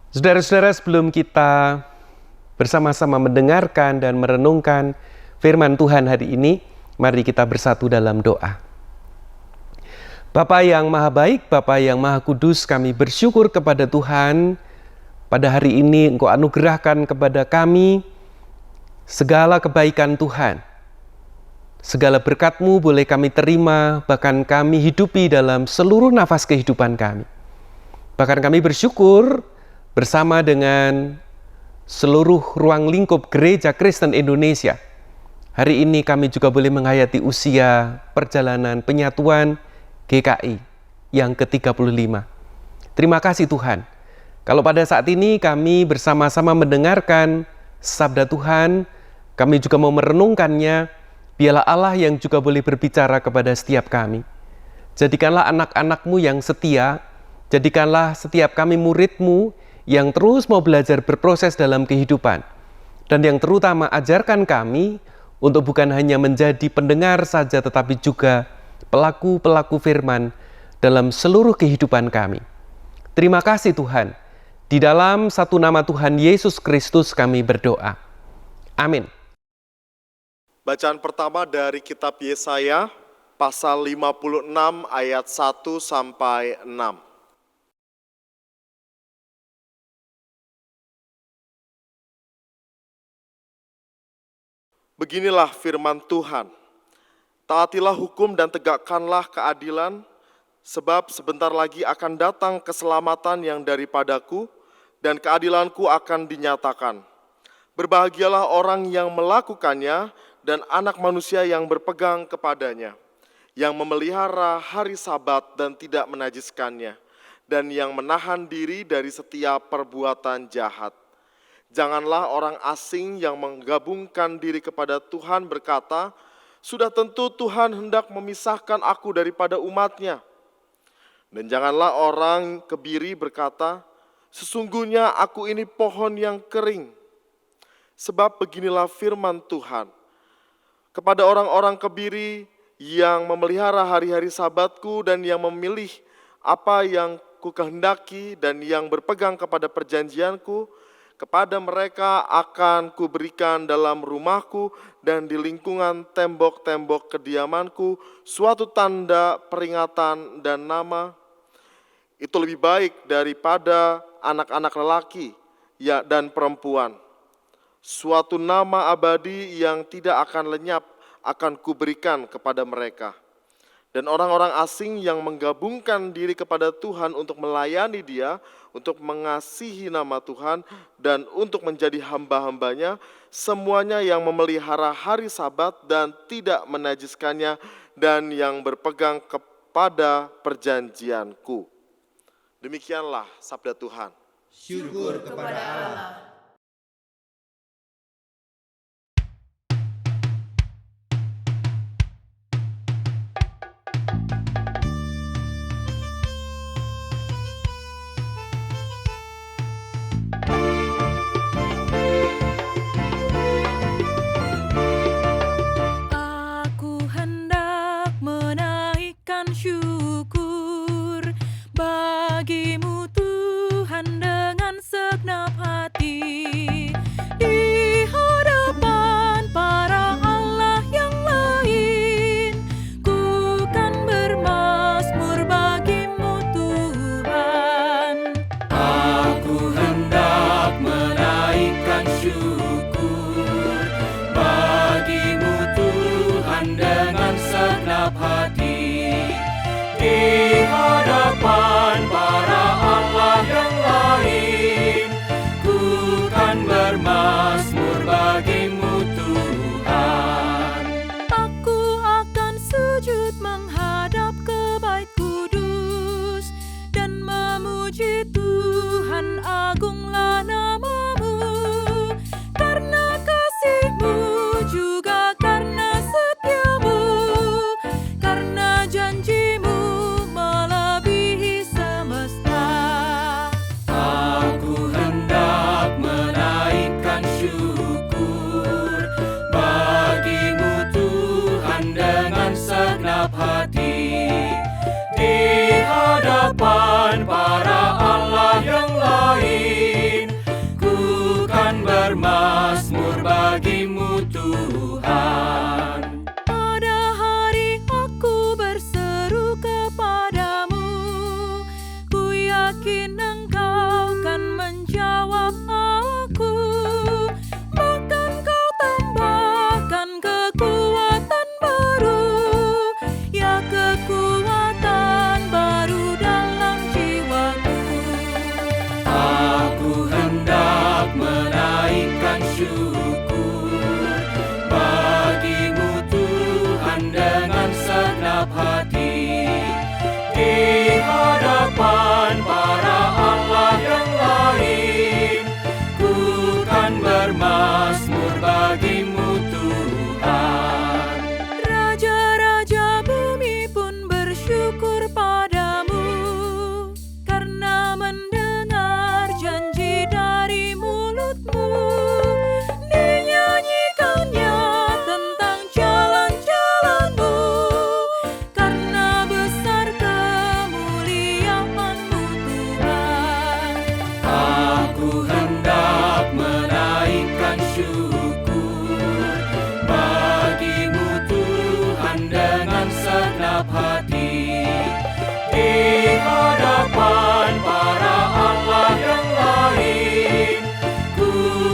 Saudara-saudara, sebelum kita bersama-sama mendengarkan dan merenungkan firman Tuhan hari ini, mari kita bersatu dalam doa. Bapa yang Maha Baik, Bapa yang Maha Kudus, kami bersyukur kepada Tuhan. Pada hari ini Engkau anugerahkan kepada kami segala kebaikan Tuhan. Segala berkat-Mu boleh kami terima, bahkan kami hidupi dalam seluruh nafas kehidupan kami. Bahkan kami bersyukur bersama dengan seluruh ruang lingkup Gereja Kristen Indonesia. Hari ini kami juga boleh menghayati usia perjalanan penyatuan GKI yang ke-35. Terima kasih Tuhan. Kalau pada saat ini kami bersama-sama mendengarkan sabda Tuhan, kami juga mau merenungkannya, biarlah Allah yang juga boleh berbicara kepada setiap kami. Jadikanlah anak-anak-Mu yang setia, jadikanlah setiap kami murid-Mu yang terus mau belajar berproses dalam kehidupan. Dan yang terutama ajarkan kami untuk bukan hanya menjadi pendengar saja, tetapi juga pelaku-pelaku firman dalam seluruh kehidupan kami. Terima kasih Tuhan. Di dalam satu nama Tuhan Yesus Kristus kami berdoa. Amin. Bacaan pertama dari kitab Yesaya, pasal 56 ayat 1 sampai 6. Beginilah firman Tuhan, taatilah hukum dan tegakkanlah keadilan, sebab sebentar lagi akan datang keselamatan yang daripadaku, dan keadilanku akan dinyatakan. Berbahagialah orang yang melakukannya, dan anak manusia yang berpegang kepadanya, yang memelihara hari Sabat dan tidak menajiskannya, dan yang menahan diri dari setiap perbuatan jahat. Janganlah orang asing yang menggabungkan diri kepada Tuhan berkata, sudah tentu Tuhan hendak memisahkan aku daripada umat-Nya. Dan janganlah orang kebiri berkata, sesungguhnya aku ini pohon yang kering. Sebab beginilah firman Tuhan, kepada orang-orang kebiri yang memelihara hari-hari Sabatku dan yang memilih apa yang ku kehendaki dan yang berpegang kepada perjanjianku, kepada mereka akan kuberikan dalam rumahku dan di lingkungan tembok-tembok kediamanku suatu tanda peringatan dan nama. Itu lebih baik daripada anak-anak lelaki dan perempuan. Suatu nama abadi yang tidak akan lenyap akan kuberikan kepada mereka. Dan orang-orang asing yang menggabungkan diri kepada Tuhan untuk melayani Dia, untuk mengasihi nama Tuhan, dan untuk menjadi hamba-hambanya, semuanya yang memelihara hari Sabat dan tidak menajiskannya, dan yang berpegang kepada perjanjianku. Demikianlah sabda Tuhan. Syukur kepada Allah. Aku hendak menaikkan syukur bagimu Tuhan dengan segenap hati. segenap hati. Di hadapan para Allah yang lain, ku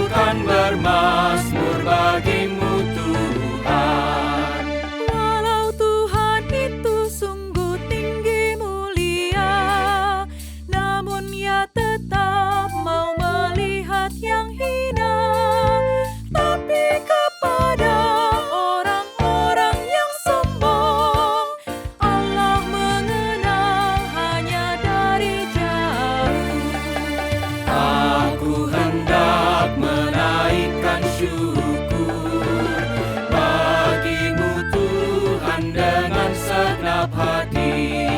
kan bermazmur bagimu Tuhan. Walau Tuhan itu sungguh tinggi mulia, namun Ia tetap mau melihat yang hina. Tapi kepada orang-orang yang sombong, Allah mengenal hanya dari jauh. Aku hendak menaikkan syukur bagimu Tuhan dengan segenap hati.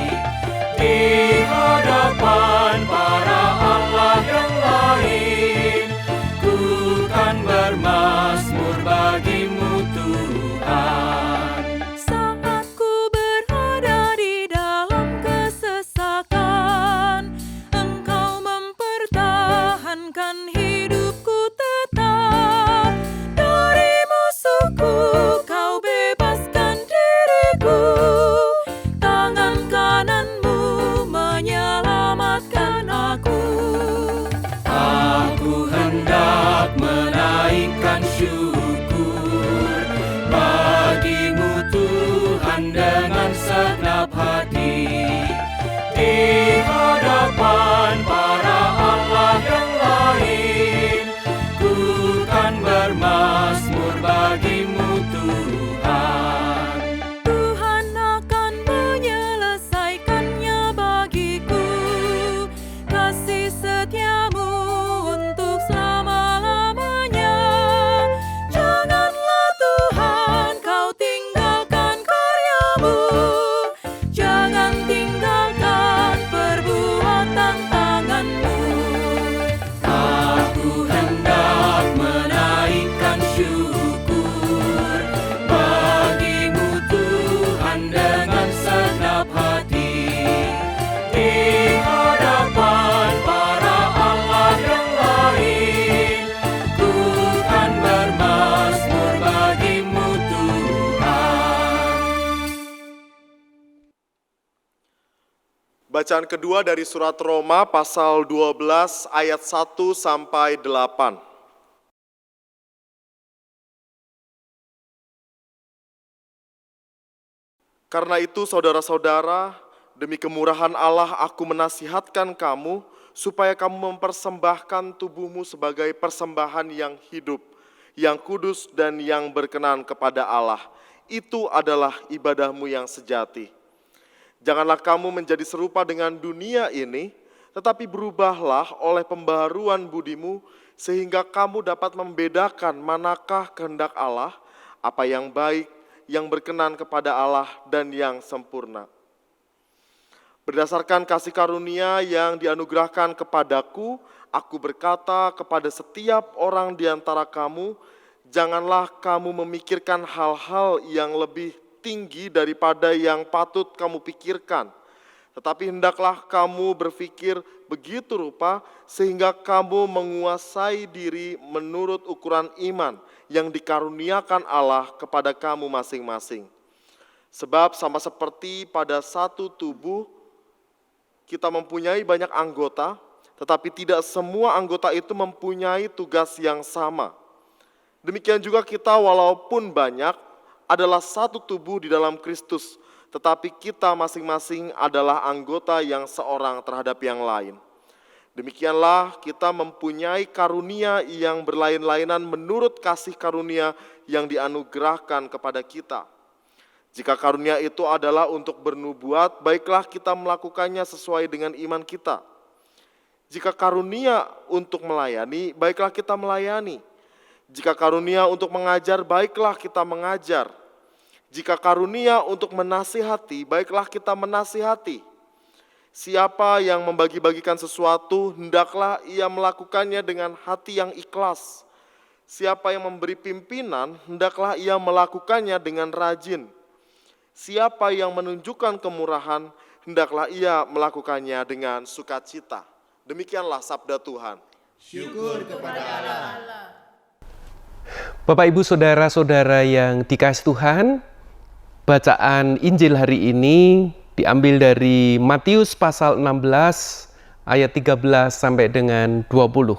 Di hadapan para Allah yang lain, ku kan bermazmur bagimu Tuhan. Saat ku berada di dalam kesesakan, Engkau mempertahankan hidupku tetap. Dari musuhku Kau bebaskan diriku, tangan kananmu menyelamatkan aku. Aku hendak menaikkan syukur bagimu Tuhan dengan segenap hati. Di hadapan para Allah yang lain, ku kan bermazmur bagimu Tuhan. Tuhan akan menyelesaikannya bagiku, kasih setiamu untuk selama-lamanya. Janganlah Tuhan Kau tinggalkan karyamu, jangan tinggalkan perbuatan tanganmu. Aku hendak menaikkan syukur bagimu Tuhan dengan segenap hati. Di hadapan para Allah yang lain, ku kan bermazmur bagimu Tuhan. Bacaan kedua dari surat Roma pasal 12 ayat 1 sampai 8. Karena itu saudara-saudara, demi kemurahan Allah aku menasihatkan kamu supaya kamu mempersembahkan tubuhmu sebagai persembahan yang hidup, yang kudus dan yang berkenan kepada Allah. Itu adalah ibadahmu yang sejati. Janganlah kamu menjadi serupa dengan dunia ini, tetapi berubahlah oleh pembaharuan budimu, sehingga kamu dapat membedakan manakah kehendak Allah, apa yang baik, yang berkenan kepada Allah, dan yang sempurna. Berdasarkan kasih karunia yang dianugerahkan kepadaku, aku berkata kepada setiap orang di antara kamu, janganlah kamu memikirkan hal-hal yang lebih tinggi daripada yang patut kamu pikirkan. Tetapi hendaklah kamu berpikir begitu rupa sehingga kamu menguasai diri menurut ukuran iman yang dikaruniakan Allah kepada kamu masing-masing. Sebab sama seperti pada satu tubuh, kita mempunyai banyak anggota, tetapi tidak semua anggota itu mempunyai tugas yang sama. Demikian juga kita walaupun banyak adalah satu tubuh di dalam Kristus, tetapi kita masing-masing adalah anggota yang seorang terhadap yang lain. Demikianlah kita mempunyai karunia yang berlain-lainan menurut kasih karunia yang dianugerahkan kepada kita. Jika karunia itu adalah untuk bernubuat, baiklah kita melakukannya sesuai dengan iman kita. Jika karunia untuk melayani, baiklah kita melayani. Jika karunia untuk mengajar, baiklah kita mengajar. Jika karunia untuk menasihati, baiklah kita menasihati. Siapa yang membagi-bagikan sesuatu, hendaklah ia melakukannya dengan hati yang ikhlas. Siapa yang memberi pimpinan, hendaklah ia melakukannya dengan rajin. Siapa yang menunjukkan kemurahan, hendaklah ia melakukannya dengan sukacita. Demikianlah sabda Tuhan. Syukur kepada Allah. Bapak, Ibu, Saudara-saudara yang dikasihi Tuhan, Bacaan Injil hari ini diambil dari Matius pasal 16 ayat 13 sampai dengan 20.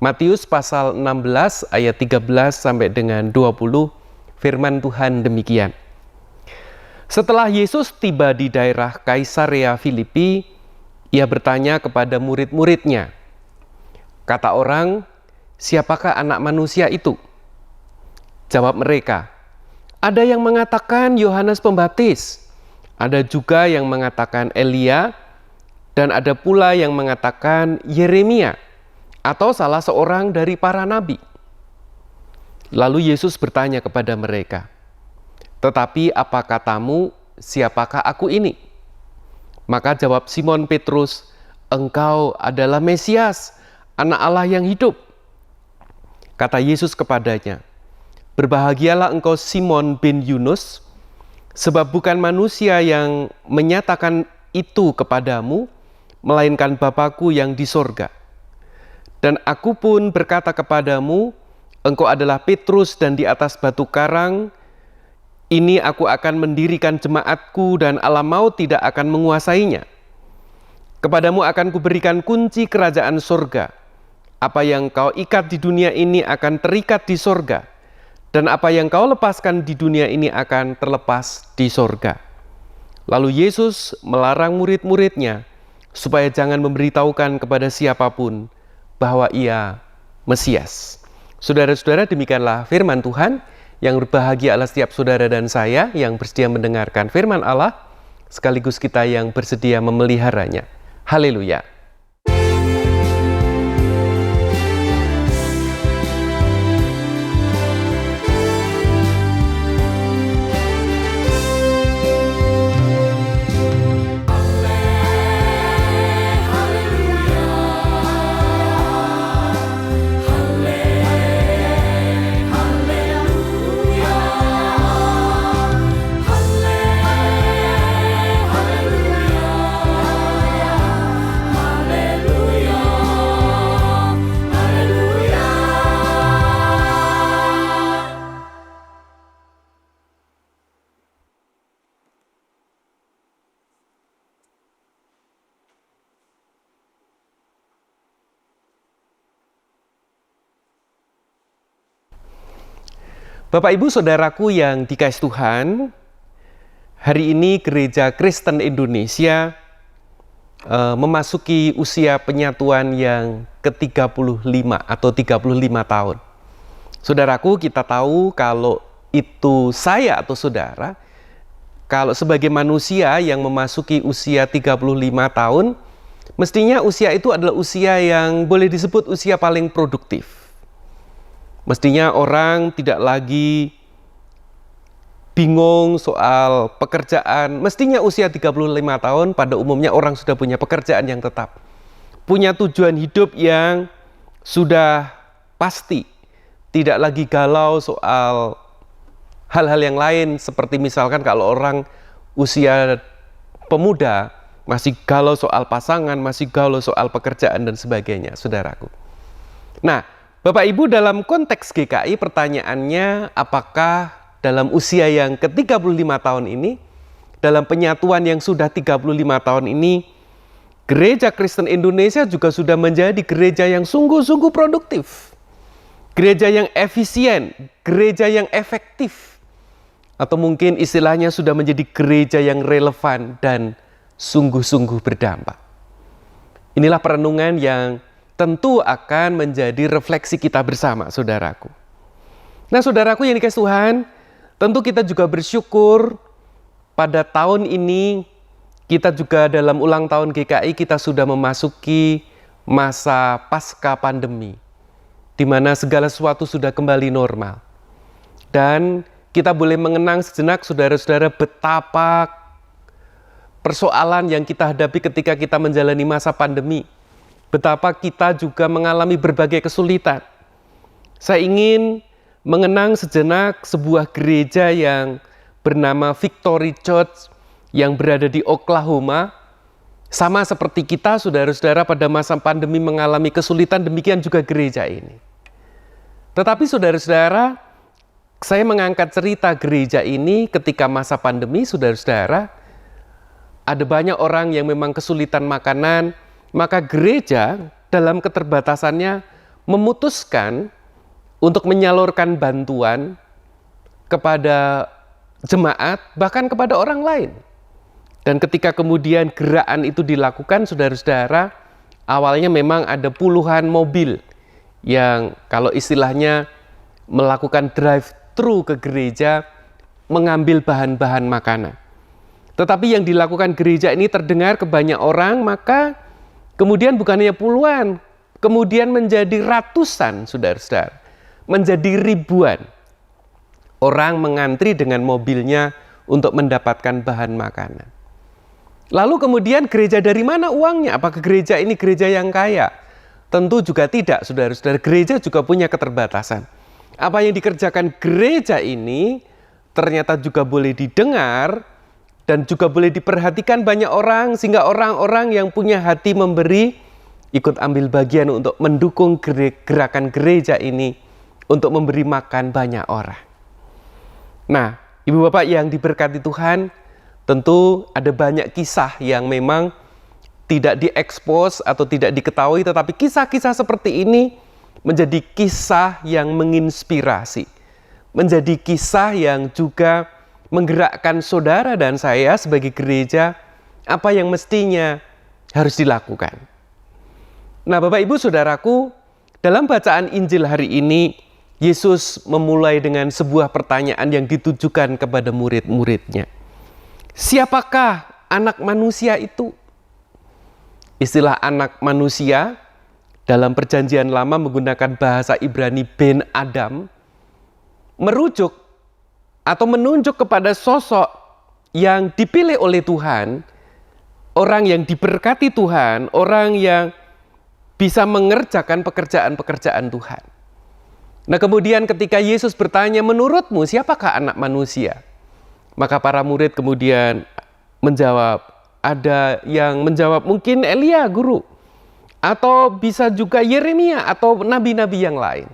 Matius pasal 16 ayat 13 sampai dengan 20, firman Tuhan demikian. Setelah Yesus tiba di daerah Kaisarea Filipi, ia bertanya kepada murid-muridnya, kata orang, siapakah anak manusia itu? Jawab mereka, ada yang mengatakan Yohanes Pembaptis, ada juga yang mengatakan Elia, dan ada pula yang mengatakan Yeremia, atau salah seorang dari para nabi. Lalu Yesus bertanya kepada mereka, tetapi apa katamu, siapakah aku ini? Maka jawab Simon Petrus, engkau adalah Mesias, anak Allah yang hidup. Kata Yesus kepadanya, berbahagialah engkau Simon bin Yunus, sebab bukan manusia yang menyatakan itu kepadamu, melainkan Bapa-Ku yang di sorga. Dan aku pun berkata kepadamu, engkau adalah Petrus dan di atas batu karang, ini aku akan mendirikan jemaatku dan alam maut tidak akan menguasainya. Kepadamu akan kuberikan kunci kerajaan sorga. Apa yang kau ikat di dunia ini akan terikat di sorga. Dan apa yang kau lepaskan di dunia ini akan terlepas di sorga. Lalu Yesus melarang murid-muridnya supaya jangan memberitahukan kepada siapapun bahwa ia Mesias. Saudara-saudara, demikianlah firman Tuhan. Yang berbahagia adalah setiap saudara dan saya yang bersedia mendengarkan firman Allah, sekaligus kita yang bersedia memeliharanya. Haleluya. Bapak Ibu Saudaraku yang dikasihi Tuhan, hari ini Gereja Kristen Indonesia memasuki usia penyatuan yang ke-35 atau 35 tahun. Saudaraku, kita tahu kalau itu saya atau saudara, kalau sebagai manusia yang memasuki usia 35 tahun, mestinya usia itu adalah usia yang boleh disebut usia paling produktif. Mestinya orang tidak lagi bingung soal pekerjaan. Mestinya usia 35 tahun pada umumnya orang sudah punya pekerjaan yang tetap. Punya tujuan hidup yang sudah pasti. Tidak lagi galau soal hal-hal yang lain, seperti misalkan kalau orang usia pemuda masih galau soal pasangan, masih galau soal pekerjaan dan sebagainya, saudaraku. Nah, Bapak Ibu, dalam konteks GKI pertanyaannya, apakah dalam usia yang ke-35 tahun ini, dalam penyatuan yang sudah 35 tahun ini, Gereja Kristen Indonesia juga sudah menjadi gereja yang sungguh-sungguh produktif, gereja yang efisien, gereja yang efektif, atau mungkin istilahnya sudah menjadi gereja yang relevan dan sungguh-sungguh berdampak. Inilah perenungan yang tentu akan menjadi refleksi kita bersama, saudaraku. Nah, saudaraku yang dikasihi Tuhan, tentu kita juga bersyukur pada tahun ini, kita juga dalam ulang tahun GKI, kita sudah memasuki masa pasca pandemi, di mana segala sesuatu sudah kembali normal. Dan kita boleh mengenang sejenak, saudara-saudara, betapa persoalan yang kita hadapi ketika kita menjalani masa pandemi. Betapa kita juga mengalami berbagai kesulitan. Saya ingin mengenang sejenak sebuah gereja yang bernama Victory Church yang berada di Oklahoma. Sama seperti kita, saudara-saudara, pada masa pandemi mengalami kesulitan, demikian juga gereja ini. Tetapi saudara-saudara, saya mengangkat cerita gereja ini ketika masa pandemi, saudara-saudara. Ada banyak orang yang memang kesulitan makanan, maka gereja dalam keterbatasannya memutuskan untuk menyalurkan bantuan kepada jemaat, bahkan kepada orang lain. Dan ketika kemudian gerakan itu dilakukan, saudara-saudara, awalnya memang ada puluhan mobil yang kalau istilahnya melakukan drive-thru ke gereja, mengambil bahan-bahan makanan. Tetapi yang dilakukan gereja ini terdengar ke banyak orang, maka kemudian bukannya puluhan, kemudian menjadi ratusan, saudara-saudara. Menjadi ribuan orang mengantri dengan mobilnya untuk mendapatkan bahan makanan. Lalu kemudian gereja dari mana uangnya? Apakah gereja ini gereja yang kaya? Tentu juga tidak, saudara-saudara. Gereja juga punya keterbatasan. Apa yang dikerjakan gereja ini ternyata juga boleh didengar dan juga boleh diperhatikan banyak orang, sehingga orang-orang yang punya hati memberi ikut ambil bagian untuk mendukung gerakan gereja ini untuk memberi makan banyak orang. Nah, ibu bapak yang diberkati Tuhan, tentu ada banyak kisah yang memang tidak diekspos atau tidak diketahui, tetapi kisah-kisah seperti ini menjadi kisah yang menginspirasi, menjadi kisah yang juga menggerakkan saudara dan saya sebagai gereja apa yang mestinya harus dilakukan. Nah, Bapak Ibu Saudaraku, dalam bacaan Injil hari ini, Yesus memulai dengan sebuah pertanyaan yang ditujukan kepada murid-muridnya. Siapakah anak manusia itu? Istilah anak manusia dalam perjanjian lama menggunakan bahasa Ibrani Ben Adam, merujuk atau menunjuk kepada sosok yang dipilih oleh Tuhan, orang yang diberkati Tuhan, orang yang bisa mengerjakan pekerjaan-pekerjaan Tuhan. Nah, kemudian ketika Yesus bertanya, menurutmu siapakah anak manusia? Maka para murid kemudian menjawab, ada yang menjawab mungkin Elia, guru, atau bisa juga Yeremia atau nabi-nabi yang lain.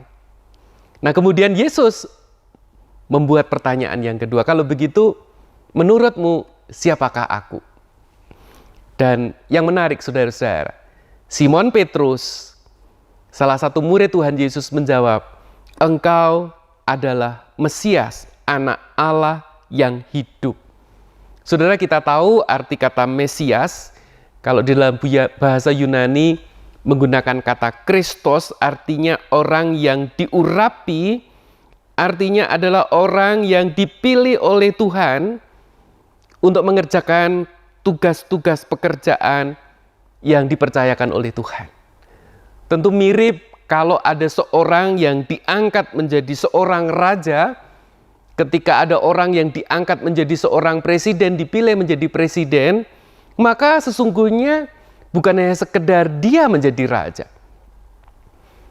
Nah, kemudian Yesus membuat pertanyaan yang kedua, kalau begitu menurutmu siapakah aku? Dan yang menarik, saudara-saudara, Simon Petrus, salah satu murid Tuhan Yesus, menjawab, engkau adalah Mesias, anak Allah yang hidup. Saudara, kita tahu arti kata Mesias, kalau di dalam bahasa Yunani menggunakan kata Kristos, artinya orang yang diurapi, artinya adalah orang yang dipilih oleh Tuhan untuk mengerjakan tugas-tugas pekerjaan yang dipercayakan oleh Tuhan. Tentu mirip kalau ada seorang yang diangkat menjadi seorang raja, ketika ada orang yang diangkat menjadi seorang presiden, dipilih menjadi presiden, maka sesungguhnya bukan hanya sekedar dia menjadi raja.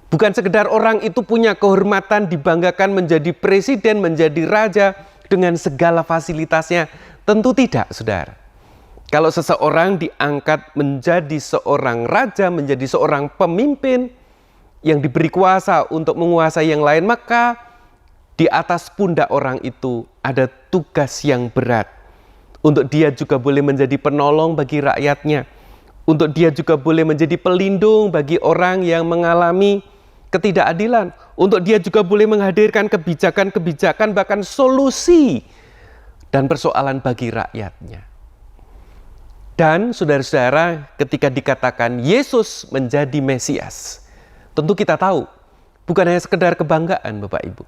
Bukan sekedar orang itu punya kehormatan, dibanggakan menjadi presiden, menjadi raja dengan segala fasilitasnya. Tentu tidak, saudara. Kalau seseorang diangkat menjadi seorang raja, menjadi seorang pemimpin yang diberi kuasa untuk menguasai yang lain, maka di atas pundak orang itu ada tugas yang berat. Untuk dia juga boleh menjadi penolong bagi rakyatnya. Untuk dia juga boleh menjadi pelindung bagi orang yang mengalami ketidakadilan. Untuk dia juga boleh menghadirkan kebijakan-kebijakan, bahkan solusi dan persoalan bagi rakyatnya. Dan saudara-saudara, ketika dikatakan Yesus menjadi Mesias, tentu kita tahu bukan hanya sekedar kebanggaan, Bapak Ibu,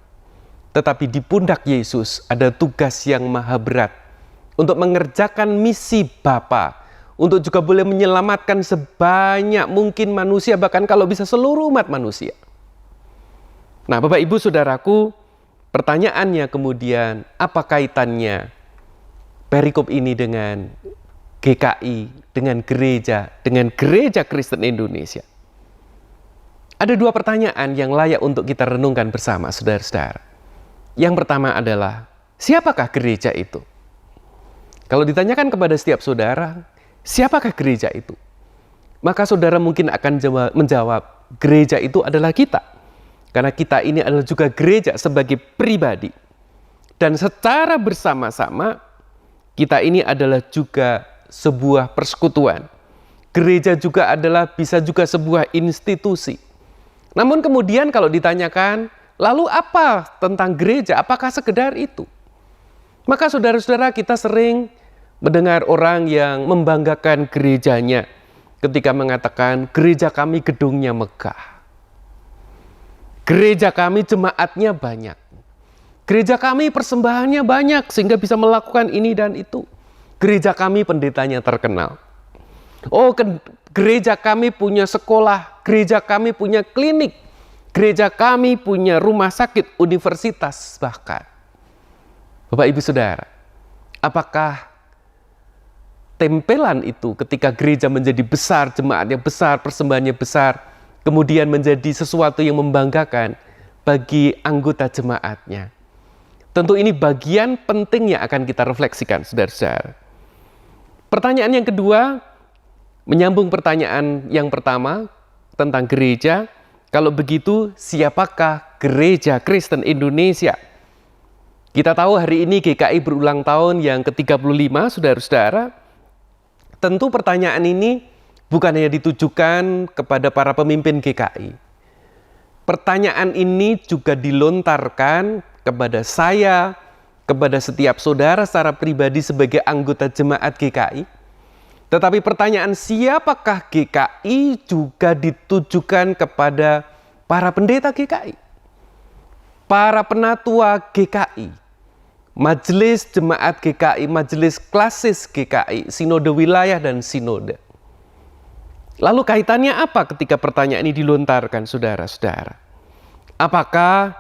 tetapi di pundak Yesus ada tugas yang maha berat untuk mengerjakan misi Bapa, untuk juga boleh menyelamatkan sebanyak mungkin manusia, bahkan kalau bisa seluruh umat manusia. Nah, Bapak Ibu Saudaraku, pertanyaannya kemudian, apa kaitannya perikop ini dengan GKI, dengan gereja Kristen Indonesia? Ada dua pertanyaan yang layak untuk kita renungkan bersama, saudara-saudara. Yang pertama adalah, siapakah gereja itu? Kalau ditanyakan kepada setiap saudara, siapakah gereja itu? Maka saudara mungkin akan menjawab, gereja itu adalah kita. Karena kita ini adalah juga gereja sebagai pribadi. Dan secara bersama-sama, kita ini adalah juga sebuah persekutuan. Gereja juga bisa juga sebuah institusi. Namun kemudian kalau ditanyakan, lalu apa tentang gereja? Apakah sekedar itu? Maka saudara-saudara, kita sering mendengar orang yang membanggakan gerejanya ketika mengatakan, gereja kami gedungnya megah. Gereja kami jemaatnya banyak. Gereja kami persembahannya banyak sehingga bisa melakukan ini dan itu. Gereja kami pendetanya terkenal. Oh, gereja kami punya sekolah, gereja kami punya klinik, gereja kami punya rumah sakit, universitas bahkan. Bapak Ibu Saudara, apakah tempelan itu ketika gereja menjadi besar, jemaatnya besar, persembahannya besar, kemudian menjadi sesuatu yang membanggakan bagi anggota jemaatnya? Tentu ini bagian penting yang akan kita refleksikan, saudara-saudara. Pertanyaan yang kedua, menyambung pertanyaan yang pertama tentang gereja. Kalau begitu, siapakah Gereja Kristen Indonesia? Kita tahu hari ini GKI berulang tahun yang ke-35, saudara-saudara. Tentu pertanyaan ini bukan hanya ditujukan kepada para pemimpin GKI. Pertanyaan ini juga dilontarkan kepada saya, kepada setiap saudara secara pribadi sebagai anggota jemaat GKI. Tetapi pertanyaan siapakah GKI juga ditujukan kepada para pendeta GKI, para penatua GKI, majelis jemaat GKI, majelis klasis GKI, sinode wilayah dan sinode. Lalu kaitannya apa ketika pertanyaan ini dilontarkan, saudara-saudara? Apakah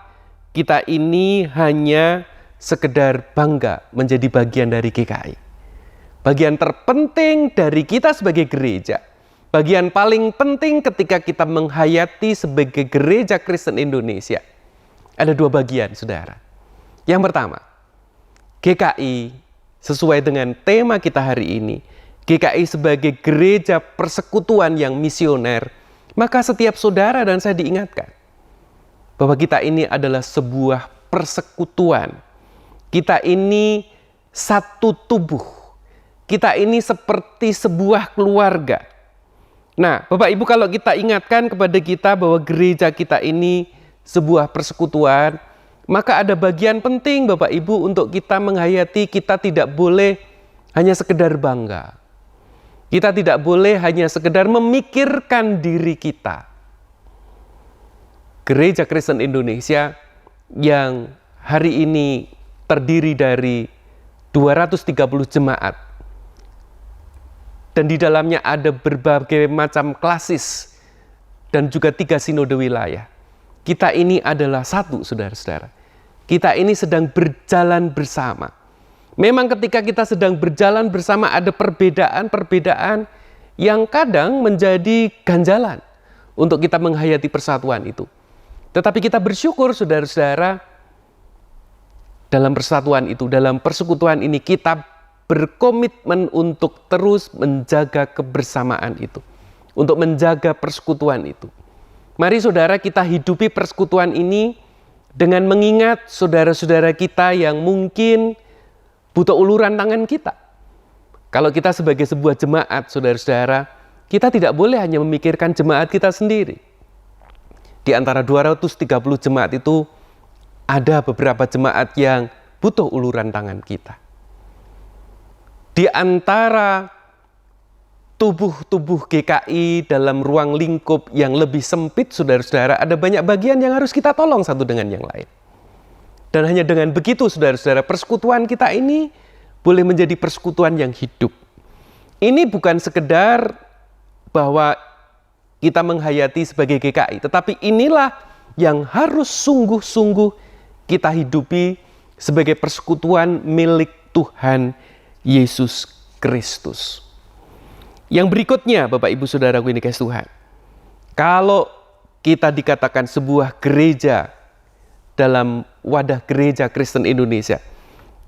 kita ini hanya sekedar bangga menjadi bagian dari GKI? Bagian terpenting dari kita sebagai gereja, bagian paling penting ketika kita menghayati sebagai Gereja Kristen Indonesia, ada dua bagian, saudara. Yang pertama, GKI sesuai dengan tema kita hari ini, GKI sebagai gereja persekutuan yang misioner, maka setiap saudara dan saya diingatkan bahwa kita ini adalah sebuah persekutuan. Kita ini satu tubuh. Kita ini seperti sebuah keluarga. Nah, Bapak Ibu, kalau kita ingatkan kepada kita bahwa gereja kita ini sebuah persekutuan, maka ada bagian penting Bapak Ibu untuk kita menghayati. Kita tidak boleh hanya sekedar bangga. Kita tidak boleh hanya sekedar memikirkan diri kita. Gereja Kristen Indonesia yang hari ini terdiri dari 230 jemaat. Dan di dalamnya ada berbagai macam klasis dan juga 3 sinode wilayah. Kita ini adalah satu, saudara-saudara. Kita ini sedang berjalan bersama. Memang ketika kita sedang berjalan bersama ada perbedaan-perbedaan yang kadang menjadi ganjalan untuk kita menghayati persatuan itu. Tetapi kita bersyukur, saudara-saudara, dalam persatuan itu, dalam persekutuan ini kita berkomitmen untuk terus menjaga kebersamaan itu, untuk menjaga persekutuan itu. Mari saudara, kita hidupi persekutuan ini dengan mengingat saudara-saudara kita yang mungkin butuh uluran tangan kita. Kalau kita sebagai sebuah jemaat, saudara-saudara, kita tidak boleh hanya memikirkan jemaat kita sendiri. Di antara 230 jemaat itu ada beberapa jemaat yang butuh uluran tangan kita. Di antara tubuh-tubuh GKI dalam ruang lingkup yang lebih sempit, saudara-saudara, ada banyak bagian yang harus kita tolong satu dengan yang lain. Dan hanya dengan begitu, saudara-saudara, persekutuan kita ini boleh menjadi persekutuan yang hidup. Ini bukan sekedar bahwa kita menghayati sebagai GKI, tetapi inilah yang harus sungguh-sungguh kita hidupi sebagai persekutuan milik Tuhan Yesus Kristus. Yang berikutnya, Bapak Ibu Saudaraku ini kasih Tuhan, kalau kita dikatakan sebuah gereja dalam wadah Gereja Kristen Indonesia,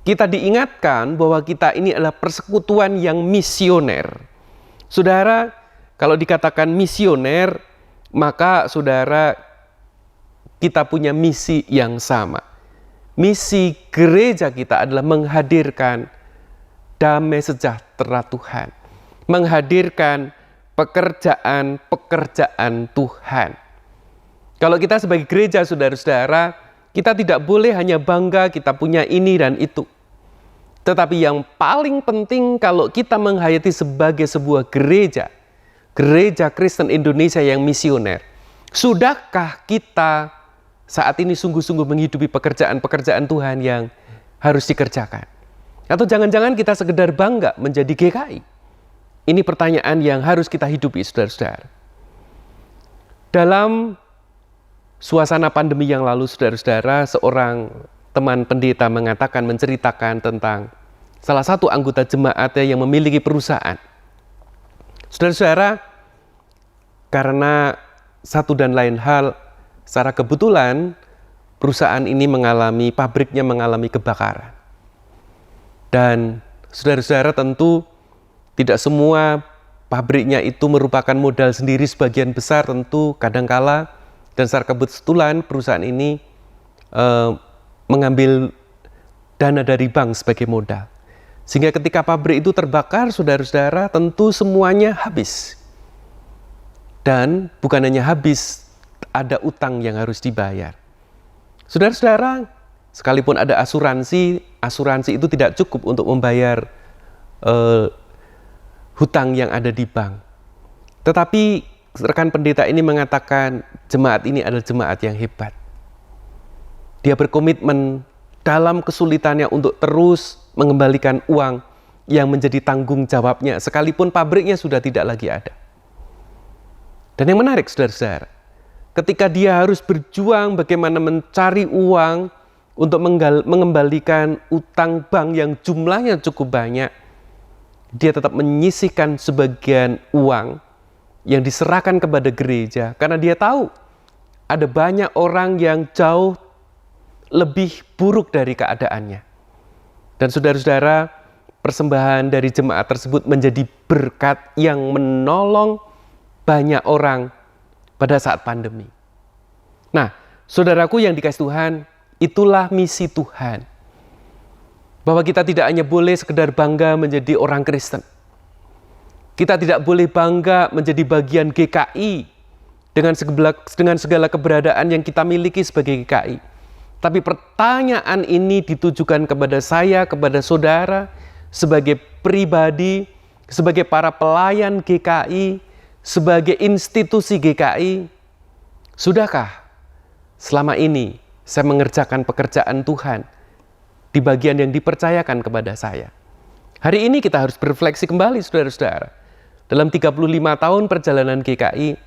kita diingatkan bahwa kita ini adalah persekutuan yang misioner. Saudara, kalau dikatakan misioner, maka saudara, kita punya misi yang sama. misi gereja kita adalah menghadirkan damai sejahtera Tuhan, menghadirkan pekerjaan-pekerjaan Tuhan. Kalau kita sebagai gereja, saudara-saudara, kita tidak boleh hanya bangga kita punya ini dan itu. Tetapi yang paling penting kalau kita menghayati sebagai sebuah gereja Kristen Indonesia yang misioner, sudahkah kita saat ini sungguh-sungguh menghidupi pekerjaan-pekerjaan Tuhan yang harus dikerjakan? Atau jangan-jangan kita sekedar bangga menjadi GKI? Ini pertanyaan yang harus kita hidupi, saudara-saudara. Dalam suasana pandemi yang lalu, saudara-saudara, seorang teman pendeta menceritakan tentang salah satu anggota jemaatnya yang memiliki perusahaan. Saudara-saudara, karena satu dan lain hal, secara kebetulan perusahaan ini pabriknya mengalami kebakaran. Dan saudara-saudara, tentu tidak semua pabriknya itu merupakan modal sendiri, sebagian besar tentu kadangkala dan secara kebetulan perusahaan ini mengambil dana dari bank sebagai modal. Sehingga ketika pabrik itu terbakar, saudara-saudara, tentu semuanya habis. Dan bukan hanya habis, ada utang yang harus dibayar. Saudara-saudara, sekalipun ada asuransi itu tidak cukup untuk membayar hutang yang ada di bank. Tetapi rekan pendeta ini mengatakan jemaat ini adalah jemaat yang hebat. Dia berkomitmen dalam kesulitannya untuk terus mengembalikan uang yang menjadi tanggung jawabnya, sekalipun pabriknya sudah tidak lagi ada. Dan yang menarik, saudara-saudara, ketika dia harus berjuang bagaimana mencari uang untuk mengembalikan utang bank yang jumlahnya cukup banyak, dia tetap menyisihkan sebagian uang yang diserahkan kepada gereja, karena dia tahu ada banyak orang yang jauh lebih buruk dari keadaannya. Dan saudara-saudara, persembahan dari jemaat tersebut menjadi berkat yang menolong banyak orang pada saat pandemi. Nah, saudaraku yang dikasihi Tuhan, itulah misi Tuhan. Bahwa kita tidak hanya boleh sekedar bangga menjadi orang Kristen. Kita tidak boleh bangga menjadi bagian GKI dengan segala keberadaan yang kita miliki sebagai GKI. Tapi pertanyaan ini ditujukan kepada saya, kepada saudara, sebagai pribadi, sebagai para pelayan GKI, sebagai institusi GKI. Sudahkah selama ini saya mengerjakan pekerjaan Tuhan di bagian yang dipercayakan kepada saya? Hari ini kita harus berefleksi kembali, saudara-saudara. Dalam 35 tahun perjalanan GKI,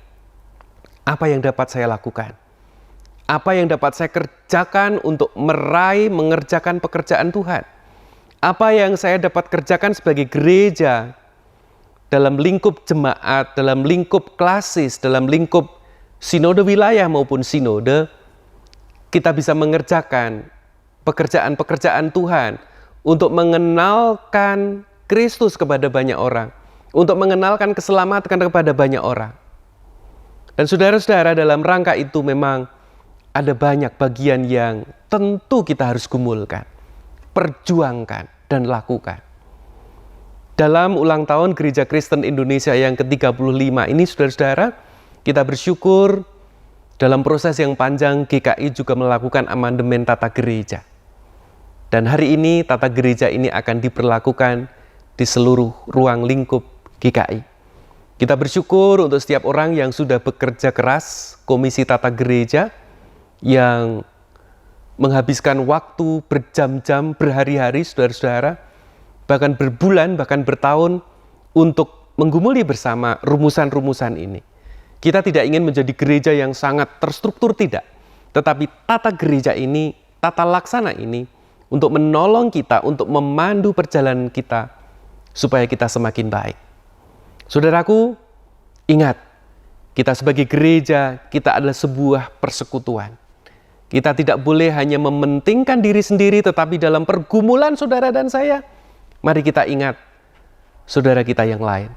apa yang dapat saya lakukan? Apa yang dapat saya kerjakan untuk mengerjakan pekerjaan Tuhan? Apa yang saya dapat kerjakan sebagai gereja dalam lingkup jemaat, dalam lingkup klasis, dalam lingkup sinode wilayah maupun sinode, kita bisa mengerjakan pekerjaan-pekerjaan Tuhan untuk mengenalkan Kristus kepada banyak orang, untuk mengenalkan keselamatan kepada banyak orang. Dan saudara-saudara, dalam rangka itu memang ada banyak bagian yang tentu kita harus gumulkan, perjuangkan, dan lakukan. Dalam ulang tahun Gereja Kristen Indonesia yang ke-35 ini, saudara-saudara, kita bersyukur dalam proses yang panjang GKI juga melakukan amandemen tata gereja. Dan hari ini tata gereja ini akan diberlakukan di seluruh ruang lingkup GKI. Kita bersyukur untuk setiap orang yang sudah bekerja keras, komisi tata gereja, yang menghabiskan waktu berjam-jam, berhari-hari, saudara-saudara, bahkan berbulan, bahkan bertahun untuk menggumuli bersama rumusan-rumusan ini. Kita tidak ingin menjadi gereja yang sangat terstruktur, tidak. Tetapi tata gereja ini, tata laksana ini, untuk menolong kita, untuk memandu perjalanan kita, supaya kita semakin baik. Saudaraku, ingat, kita sebagai gereja, kita adalah sebuah persekutuan. Kita tidak boleh hanya mementingkan diri sendiri, tetapi dalam pergumulan saudara dan saya, mari kita ingat saudara kita yang lain.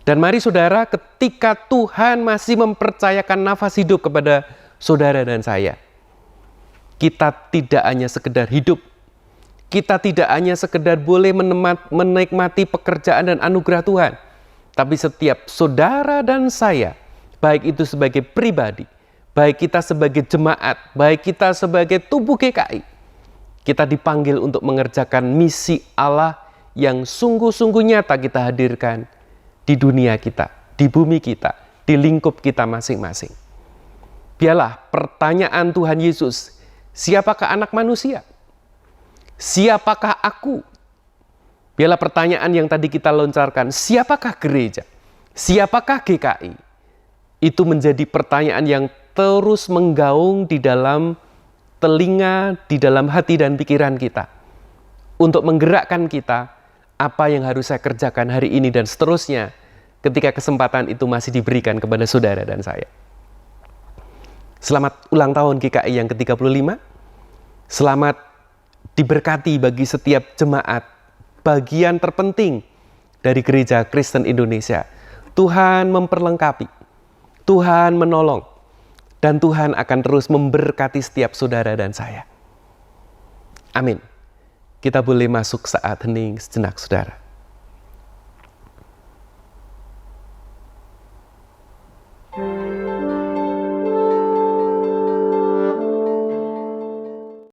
Dan mari saudara, ketika Tuhan masih mempercayakan nafas hidup kepada saudara dan saya, kita tidak hanya sekedar hidup, kita tidak hanya sekedar boleh menikmati pekerjaan dan anugerah Tuhan, tapi setiap saudara dan saya, baik itu sebagai pribadi, baik kita sebagai jemaat, baik kita sebagai tubuh GKI, kita dipanggil untuk mengerjakan misi Allah yang sungguh-sungguh nyata kita hadirkan di dunia kita, di bumi kita, di lingkup kita masing-masing. Biarlah pertanyaan Tuhan Yesus, siapakah anak manusia? Siapakah aku? Biarlah pertanyaan yang tadi kita loncarkan, siapakah gereja? Siapakah GKI? Itu menjadi pertanyaan yang terus menggaung di dalam telinga, di dalam hati dan pikiran kita. Untuk menggerakkan kita, apa yang harus saya kerjakan hari ini dan seterusnya ketika kesempatan itu masih diberikan kepada saudara dan saya. Selamat ulang tahun GKI yang ke-35. Selamat diberkati bagi setiap jemaat, bagian terpenting dari Gereja Kristen Indonesia. Tuhan memperlengkapi, Tuhan menolong, dan Tuhan akan terus memberkati setiap saudara dan saya. Amin. Kita boleh masuk saat hening sejenak, saudara.